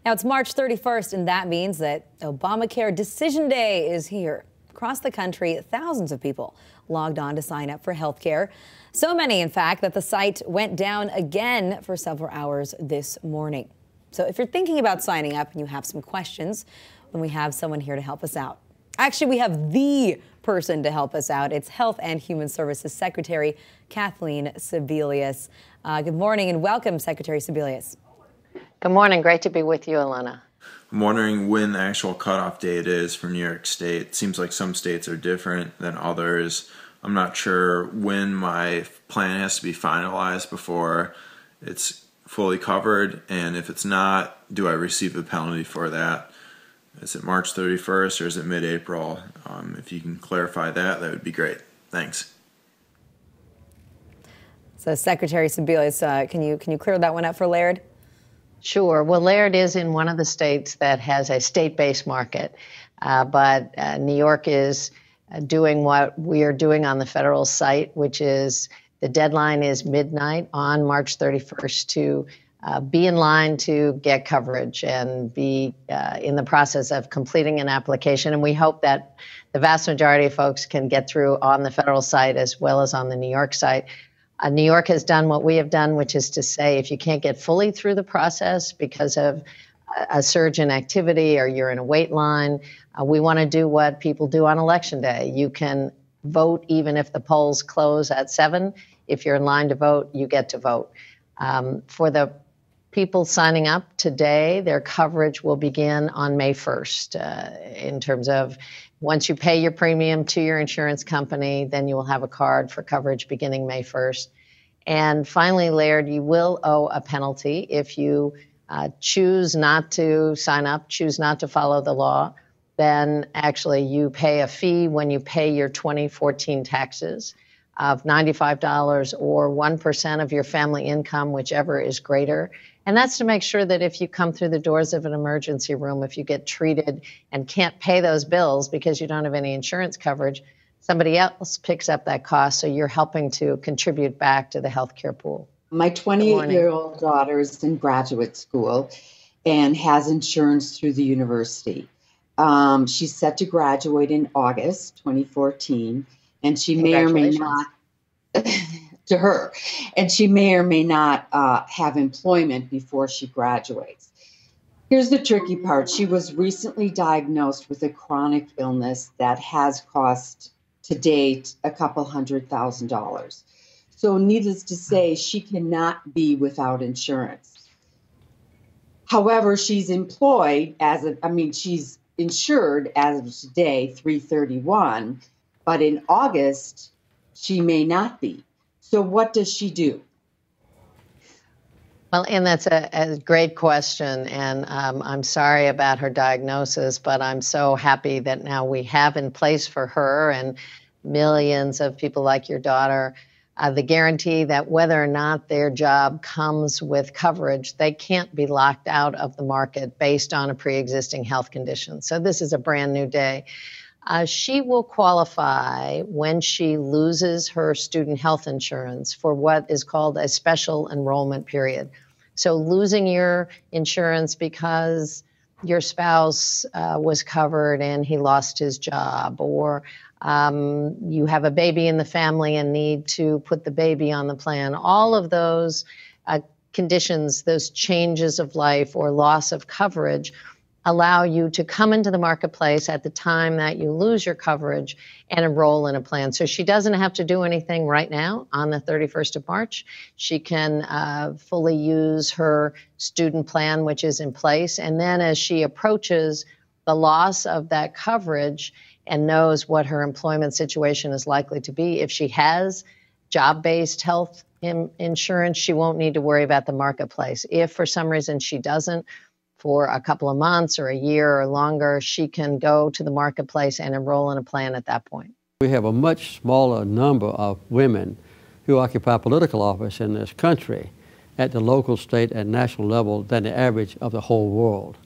Now it's March 31st, and that means that Obamacare Decision Day is here. Across the country, thousands of people logged on to sign up for health care. So many, in fact, that the site went down again for several hours this morning. So if you're thinking about signing up and you have some questions, then we have someone here to help us out. Actually, we have the person to help us out. It's Health and Human Services Secretary Kathleen Sebelius. Good morning and welcome, Secretary Sebelius. Good morning. Great to be with you, Alana. I'm wondering when the actual cutoff date is for New York State. It seems like some states are different than others. I'm not sure when my plan has to be finalized before it's fully covered, and if it's not, do I receive a penalty for that? Is it March 31st or is it mid-April? If you can clarify that, that would be great. Thanks. So, Secretary Sebelius, can you clear that one up for Laird? Sure. Well, Laird is in one of the states that has a state-based market, but New York is doing what we are doing on the federal site, which is the deadline is midnight on March 31st to be in line to get coverage and be in the process of completing an application. And we hope that the vast majority of folks can get through on the federal site as well as on the New York site. New York has done what we have done, which is to say if you can't get fully through the process because of a surge in activity or you're in a wait line, we want to do what people do on Election Day. You can vote even if the polls close at 7. If you're in line to vote, you get to vote. For the people signing up today, their coverage will begin on May 1st in terms of once you pay your premium to your insurance company, then you will have a card for coverage beginning May 1st. And finally, Laird, you will owe a penalty if you choose not to sign up, choose not to follow the law. Then actually you pay a fee when you pay your 2014 taxes of $95 or 1% of your family income, whichever is greater. And that's to make sure that if you come through the doors of an emergency room, if you get treated and can't pay those bills because you don't have any insurance coverage, somebody else picks up that cost. So you're helping to contribute back to the healthcare pool. My 28-year-old daughter is in graduate school and has insurance through the university. She's set to graduate in August 2014, and she may or may not, to her, and she may or may not have employment before she graduates. Here's the tricky part. She was recently diagnosed with a chronic illness that has cost to date a couple $100,000. So needless to say, she cannot be without insurance. However, she's employed she's insured as of today, 3/31, but in August, she may not be. So what does she do? Well, and that's a great question, and I'm sorry about her diagnosis, but I'm so happy that now we have in place for her and millions of people like your daughter the guarantee that whether or not their job comes with coverage, they can't be locked out of the market based on a pre-existing health condition. So this is a brand new day. She will qualify when she loses her student health insurance for what is called a special enrollment period. So losing your insurance because your spouse was covered and he lost his job, or you have a baby in the family and need to put the baby on the plan. All of those conditions, those changes of life or loss of coverage allow you to come into the marketplace at the time that you lose your coverage and enroll in a plan. So she doesn't have to do anything right now on the 31st of March. She can fully use her student plan, which is in place. And then as she approaches the loss of that coverage and knows what her employment situation is likely to be, if she has job-based health insurance, she won't need to worry about the marketplace. If for some reason she doesn't, for a couple of months or a year or longer, she can go to the marketplace and enroll in a plan at that point. We have a much smaller number of women who occupy political office in this country at the local, state, and national level than the average of the whole world.